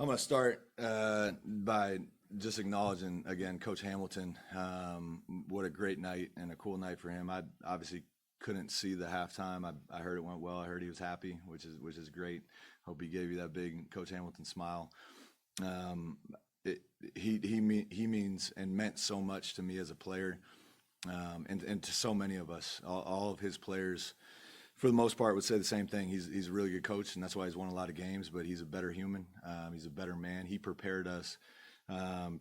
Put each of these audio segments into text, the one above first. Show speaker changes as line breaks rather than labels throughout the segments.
I'm going to start by just acknowledging again Coach Hamilton. What a great night and a cool night for him. I obviously couldn't see the halftime. I heard it went well. I heard he was happy, which is great. Hope he gave you that big Coach Hamilton smile. Um, he means and meant so much to me as a player, and to so many of us. All of his players, for the most part, would say the same thing. He's a really good coach, and that's why he's won a lot of games. But he's a better human. He's a better man. He prepared us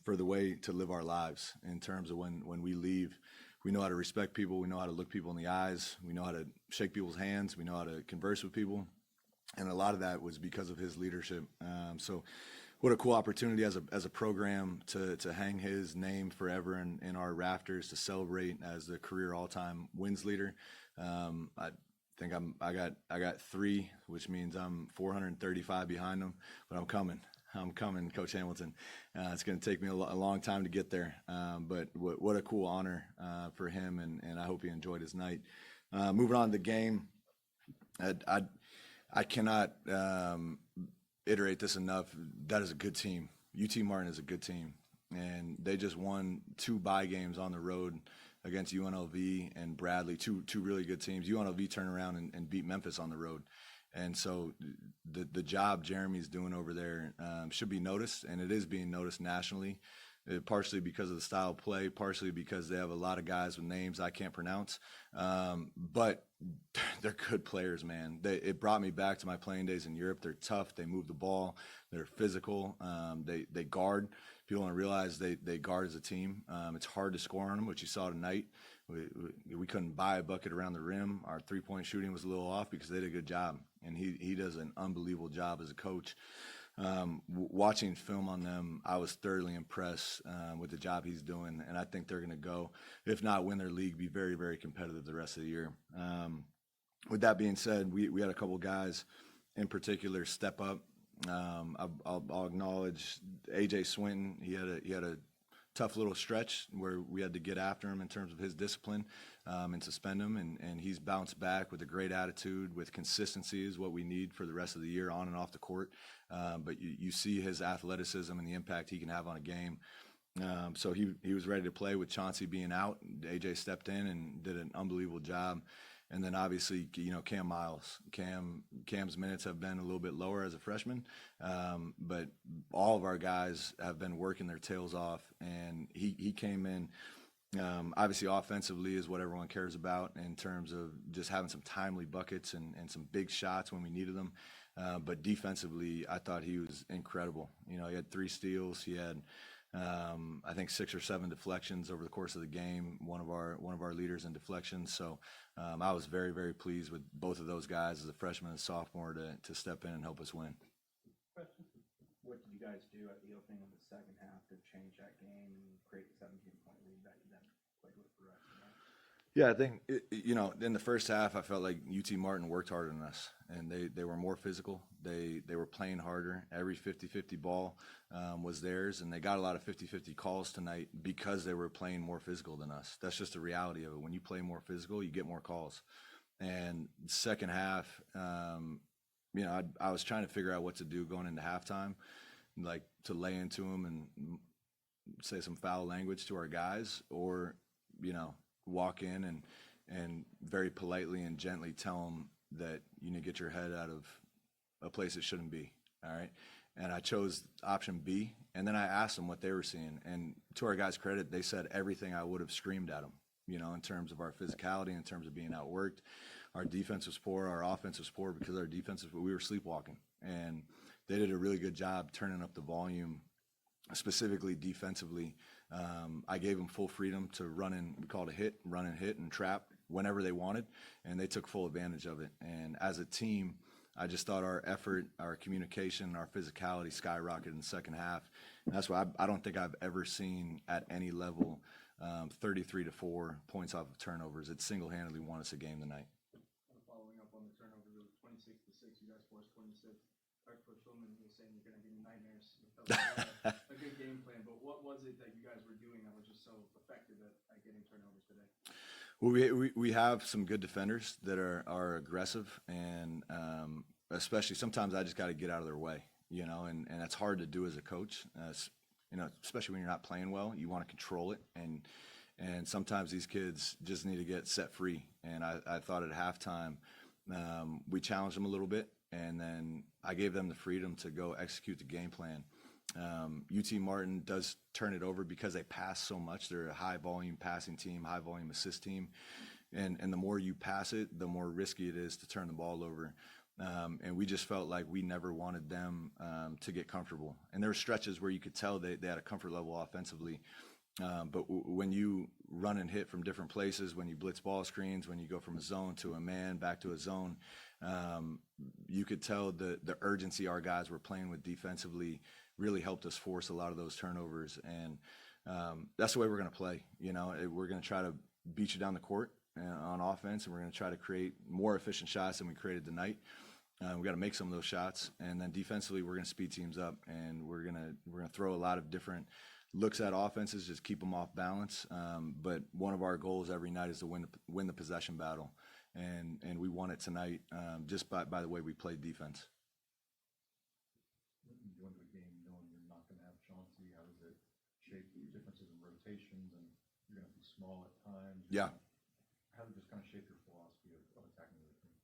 for the way to live our lives in terms of when we leave. We know how to respect people. We know how to look people in the eyes. We know how to shake people's hands. We know how to converse with people. And a lot of that was because of his leadership. So what a cool opportunity as a program to hang his name forever in our rafters, to celebrate as the career all-time wins leader. I think I got three, which means I'm 435 behind him, but I'm coming. I'm coming, Coach Hamilton. It's going to take me a long time to get there, but what a cool honor for him, and I hope he enjoyed his night. Moving on to the game, I cannot iterate this enough. That is a good team. UT Martin is a good team, and they just won 2 bye games on the road against UNLV and Bradley, two really good teams. UNLV turned around and beat Memphis on the road. And so the job Jeremy's doing over there should be noticed, and it is being noticed nationally, partially because of the style of play, partially because they have a lot of guys with names I can't pronounce. But they're good players, man. It brought me back to my playing days in Europe. They're tough. They move the ball. They're physical. They guard. People don't realize they guard as a team. It's hard to score on them, which you saw tonight. We couldn't buy a bucket around the rim. Our three-point shooting was a little off because they did a good job, and he does an unbelievable job as a coach. Watching film on them, I was thoroughly impressed with the job he's doing, and I think they're going to go, if not win their league, be very, very competitive the rest of the year. With that being said, we had a couple guys in particular step up. I'll acknowledge AJ Swinton. He had a tough little stretch where we had to get after him in terms of his discipline and suspend him, and he's bounced back with a great attitude, with consistency is what we need for the rest of the year on and off the court. But you see his athleticism and the impact he can have on a game. So he was ready to play with Chauncey being out. AJ stepped in and did an unbelievable job. And then obviously, Cam Miles. Cam's minutes have been a little bit lower as a freshman, but all of our guys have been working their tails off, and he came in. Obviously, offensively is what everyone cares about in terms of just having some timely buckets and some big shots when we needed them. But defensively, I thought he was incredible. He had 3 steals. He had I think 6 or 7 deflections over the course of the game. One of our leaders in deflections. So I was very, very pleased with both of those guys as a freshman and sophomore to step in and help us win.
What did you guys do at the opening of the second half to change that game and create the 17-point lead that you then played with the rest of the night?
Yeah, I think, in the first half, I felt like UT Martin worked harder than us, and they were more physical. They were playing harder. Every 50-50 ball was theirs, and they got a lot of 50-50 calls tonight because they were playing more physical than us. That's just the reality of it. When you play more physical, you get more calls. And second half, I was trying to figure out what to do going into halftime, like to lay into them and say some foul language to our guys, or, walk in and very politely and gently tell them that you need to get your head out of a place it shouldn't be. All right. And I chose option B, and then I asked them what they were seeing. And to our guys' credit, they said everything I would have screamed at them, in terms of our physicality, in terms of being outworked. Our defense was poor. Our offense was poor because our defense, we were sleepwalking. And they did a really good job turning up the volume, specifically defensively. I gave them full freedom to run and hit and trap whenever they wanted, and they took full advantage of it. And as a team, I just thought our effort, our communication, our physicality skyrocketed in the second half. And that's why I don't think I've ever seen at any level 33-4 points off of turnovers. It single-handedly won us a game tonight.
Following up on the turnovers, it was 26-6. You guys forced 26. Coach Schulman was saying you're going to give me nightmares. A good game plan, but what was it that you guys were doing that was just so effective at getting turnovers today?
Well, we have some good defenders that are aggressive, and especially sometimes I just got to get out of their way. and that's hard to do as a coach. Especially when you're not playing well, you want to control it, and sometimes these kids just need to get set free. And I thought at halftime we challenged them a little bit, and then I gave them the freedom to go execute the game plan. UT Martin does turn it over because they pass so much. They're a high volume passing team, high volume assist team. And the more you pass it, the more risky it is to turn the ball over. And we just felt like we never wanted them to get comfortable. And there were stretches where you could tell they had a comfort level offensively. But when you run and hit from different places, when you blitz ball screens, when you go from a zone to a man, back to a zone, you could tell the urgency our guys were playing with defensively really helped us force a lot of those turnovers. And that's the way we're going to play. We're going to try to beat you down the court on offense, and we're going to try to create more efficient shots than we created tonight. We got to make some of those shots, and then defensively we're going to speed teams up, and we're going to throw a lot of different looks at offenses, just keep them off balance. But one of our goals every night is to win the possession battle, and we won it tonight just by the way we played defense.
You go into a game knowing you're not going to have Chauncey. How does it shape the differences in rotations, and you're going to be small at times?
Yeah.
How does it just kind of shape your philosophy of attacking the team?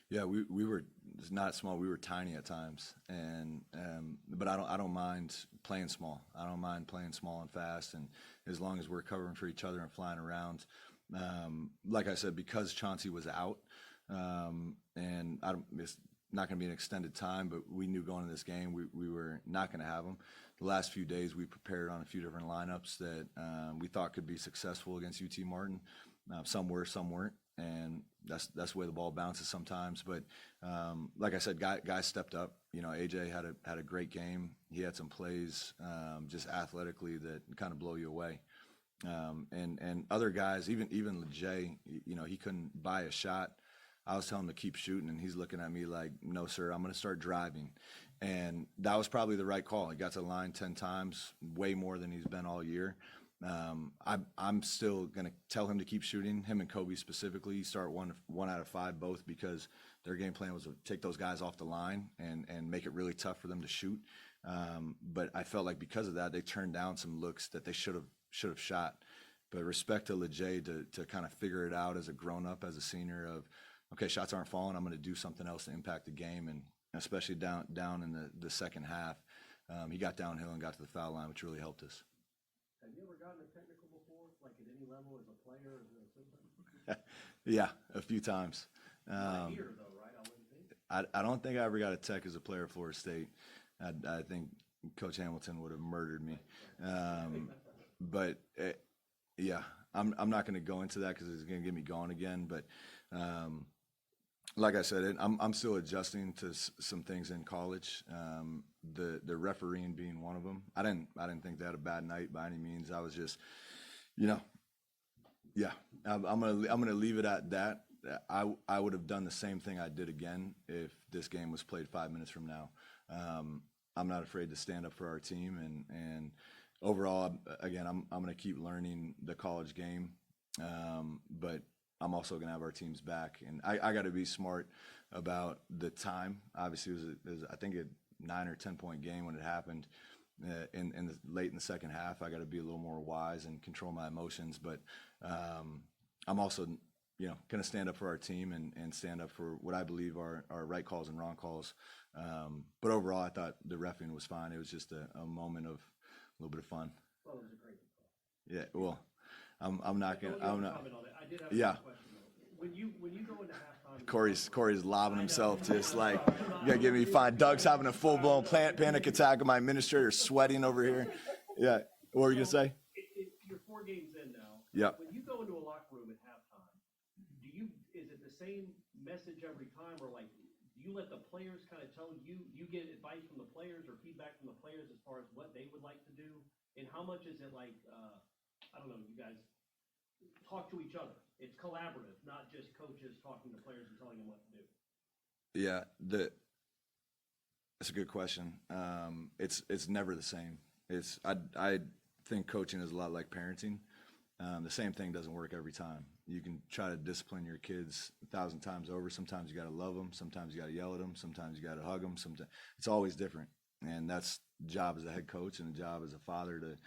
Yeah, we were not small. We were tiny at times, but I don't mind playing small. I don't mind playing small and fast, and as long as we're covering for each other and flying around. Like I said, because Chauncey was out, and it's not going to be an extended time, but we knew going into this game we were not going to have him. The last few days we prepared on a few different lineups that we thought could be successful against UT Martin. Some were, some weren't, and that's the way the ball bounces sometimes. But like I said, guys stepped up. AJ had a great game. He had some plays just athletically that kind of blow you away. And other guys, even Lejay, he couldn't buy a shot. I was telling him to keep shooting, and he's looking at me like, "No, sir, I'm going to start driving." And that was probably the right call. He got to the line 10 times, way more than he's been all year. I'm still going to tell him to keep shooting, him and Kobe specifically, start one out of 5 both, because their game plan was to take those guys off the line and make it really tough for them to shoot. But I felt like because of that, they turned down some looks that they should have shot. But respect to Lejay to kind of figure it out as a grown-up, as a senior of, okay, shots aren't falling, I'm going to do something else to impact the game, and especially down in the second half. He got downhill and got to the foul line, which really helped us.
Have you ever gotten a technical before, like at any level as a player or as an assistant?
Yeah, a few times.
Not here, though, right? I wouldn't think.
I don't think I ever got a tech as a player at Florida State. I think Coach Hamilton would have murdered me. But yeah, I'm not going to go into that because it's going to get me going again. But like I said, I'm still adjusting to some things in college. The refereeing being one of them. I didn't think they had a bad night by any means. I was just, yeah. I'm gonna leave it at that. I would have done the same thing I did again if this game was played 5 minutes from now. I'm not afraid to stand up for our team, and overall, again, I'm going to keep learning the college game, but I'm also going to have our teams back, and I got to be smart about the time. Obviously, it was I think a 9 or 10 point game when it happened. Late in the second half, I got to be a little more wise and control my emotions, but I'm also going to stand up for our team and stand up for what I believe are right calls and wrong calls. But overall, I thought the reffing was fine. It was just a moment of a little bit of fun.
Well, it was a great call.
Yeah, well, I'm not going to.
Comment on that. I did have
Yeah.
a question, though. When you go into halftime,
Corey's lobbing himself, just like, you got to get me fine. Doug's having a full-blown panic attack, and my administrator's sweating over here. Yeah, what were you going to say?
You're 4 games in now.
Yep.
When you go into a locker room at halftime, is it the same message every time, or like, do you let the players kind of tell you get advice from the players or feedback from the players as far as what they would like to do? And how much is it like, I don't know, you guys talk to each other? It's collaborative, not just coaches talking to players and telling them what to do.
Yeah, that's a good question. It's never the same. I think coaching is a lot like parenting. The same thing doesn't work every time. You can try to discipline your kids 1,000 times over. Sometimes you got to love them. Sometimes you got to yell at them. Sometimes you got to hug them. Sometimes it's always different. And that's the job as a head coach and the job as a father to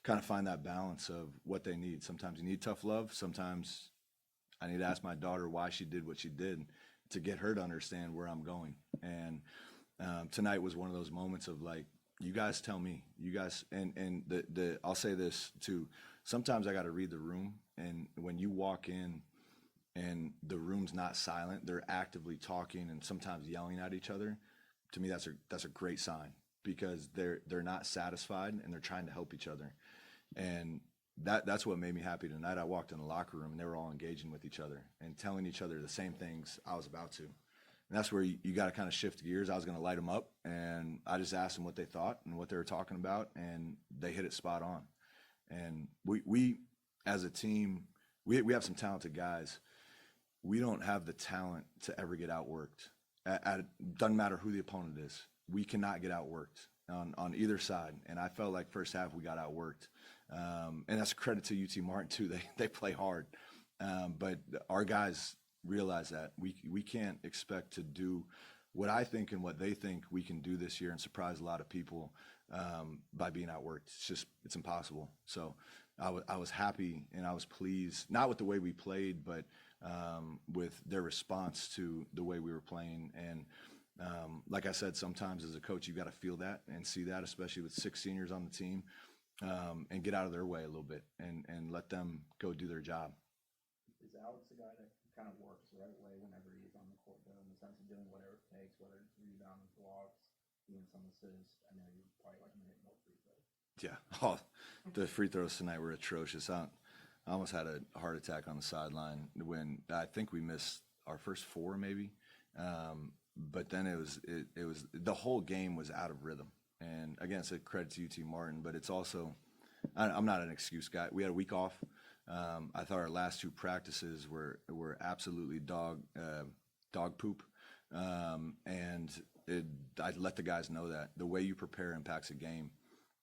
kind of find that balance of what they need. Sometimes you need tough love. Sometimes I need to ask my daughter why she did what she did to get her to understand where I'm going. And tonight was one of those moments of like, you guys tell me, you guys, and I'll say this too. Sometimes I got to read the room, and when you walk in and the room's not silent, they're actively talking and sometimes yelling at each other. To me, that's a great sign, because they're not satisfied and they're trying to help each other. And that's what made me happy tonight. I walked in the locker room and they were all engaging with each other and telling each other the same things I was about to. And that's where you got to kind of shift gears. I was going to light them up, and I just asked them what they thought and what they were talking about, and they hit it spot on. And we as a team, we have some talented guys. We don't have the talent to ever get outworked. Doesn't matter who the opponent is. We cannot get outworked on either side. And I felt like first half we got outworked. And that's a credit to UT Martin too. They play hard. But our guys realize that we can't expect to do what I think and what they think we can do this year and surprise a lot of people by being outworked. It's impossible. So I was happy and I was pleased, not with the way we played, but with their response to the way we were playing. And like I said, sometimes as a coach, you got to feel that and see that, especially with 6 seniors on the team, and get out of their way a little bit and let them go do their job.
Is Alex a guy that kind of works the right way whenever he's on the court, though, in the sense of doing whatever it takes, whether it's rebounding, blocks, doing some assists? I know you're probably like hitting more free throws.
Yeah. Oh, the free throws tonight were atrocious. I almost had a heart attack on the sideline when I think we missed our first 4 maybe. But then it was the whole game was out of rhythm. And again, it's a credit to UT Martin, but it's also, I'm not an excuse guy. We had a week off. I thought our last 2 practices were absolutely dog poop. And I let the guys know that the way you prepare impacts a game.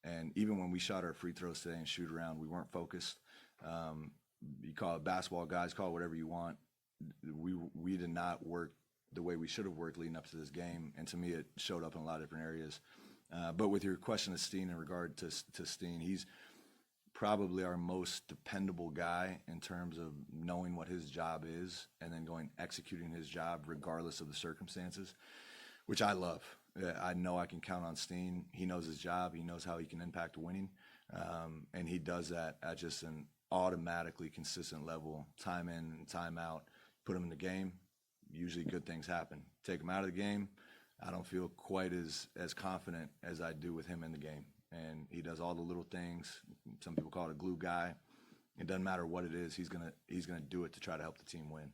And even when we shot our free throws today and shoot around, we weren't focused. You call it basketball, guys, call it whatever you want. We did not work the way we should have worked leading up to this game. And to me, it showed up in a lot of different areas. But with your question of Steen, in regard to Steen, he's probably our most dependable guy in terms of knowing what his job is and then executing his job regardless of the circumstances, which I love. I know I can count on Steen. He knows his job. He knows how he can impact winning. And he does that at just an automatically consistent level, time in and time out. Put him in the game, usually good things happen. Take him out of the game, I don't feel quite as confident as I do with him in the game. And he does all the little things. Some people call it a glue guy. It doesn't matter what it is. He's gonna do it to try to help the team win.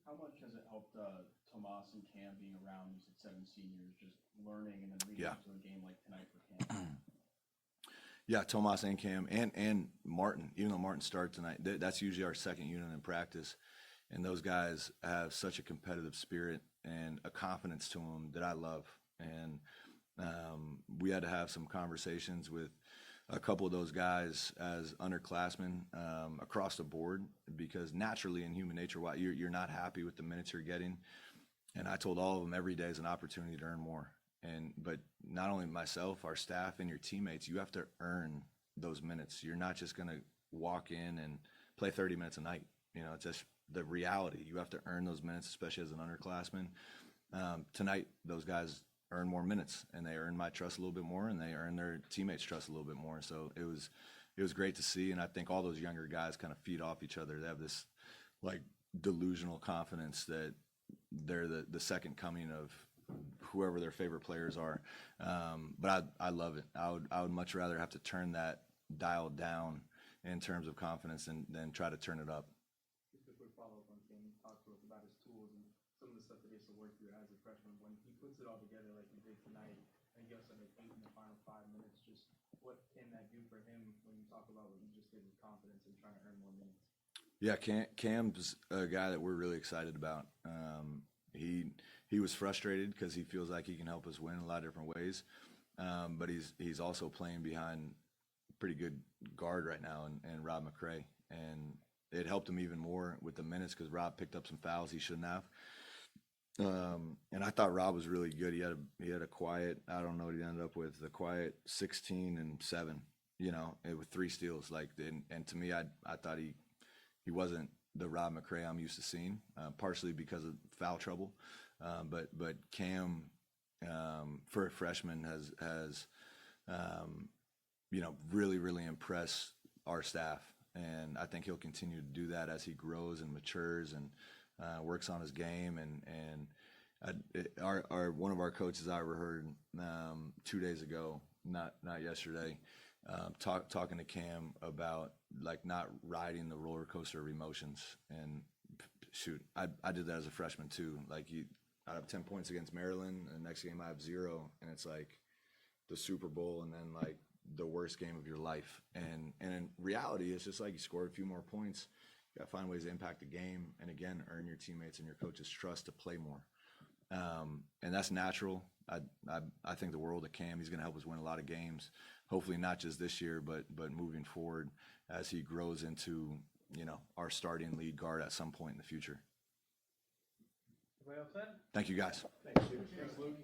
How much has it helped Tomas and Cam being around? You said 7 seniors, just learning and then leading up to a game like tonight for Cam.
Yeah, Tomas and Cam and Martin. Even though Martin started tonight, that's usually our second unit in practice. And those guys have such a competitive spirit and a confidence to them that I love. And we had to have some conversations with a couple of those guys as underclassmen across the board, because naturally in human nature, you're not happy with the minutes you're getting. And I told all of them every day is an opportunity to earn more. But not only myself, our staff, and your teammates, you have to earn those minutes. You're not just going to walk in and play 30 minutes a night. It's just the reality. You have to earn those minutes, especially as an underclassman. Tonight, those guys earn more minutes, and they earn my trust a little bit more, and they earn their teammates' trust a little bit more. So it was great to see, and I think all those younger guys kind of feed off each other. They have this like delusional confidence that they're the second coming of whoever their favorite players are. But I love it. I would much rather have to turn that dial down in terms of confidence than try to turn it up.
Just a quick follow-up on Cam. You talked to us about his tools and some of the stuff that he has to work through as a freshman. When he puts it all together like he did tonight, and he goes like 8 in the final 5 minutes, just what can that do for him when you talk about what you just did with confidence and trying to earn more minutes?
Yeah, Cam's a guy that we're really excited about. He was frustrated because he feels like he can help us win in a lot of different ways, but he's also playing behind pretty good guard right now, and Rob McCray, and it helped him even more with the minutes because Rob picked up some fouls he shouldn't have. And I thought Rob was really good. He had a quiet, I don't know what he ended up with, a quiet 16 and 7, with 3 steals. And to me, I thought he wasn't the Rob McRae I'm used to seeing, partially because of foul trouble. But Cam, for a freshman, has really, really impressed our staff. And I think he'll continue to do that as he grows and matures and works on his game. One of our coaches I overheard 2 days ago, not yesterday, talking to Cam about not riding the roller coaster of emotions. And shoot, I did that as a freshman too. I have 10 points against Maryland, and the next game I have 0, and it's the Super Bowl, and then the worst game of your life. And in reality, it's just you score a few more points. You got to find ways to impact the game, and again, earn your teammates and your coaches' trust to play more. And that's natural. I think the world of Cam. He's going to help us win a lot of games. Hopefully, not just this year, but moving forward as he grows into our starting lead guard at some point in the future.
Everybody else set?
Thank you, guys.
Thanks, Stu.
Thanks, Luke.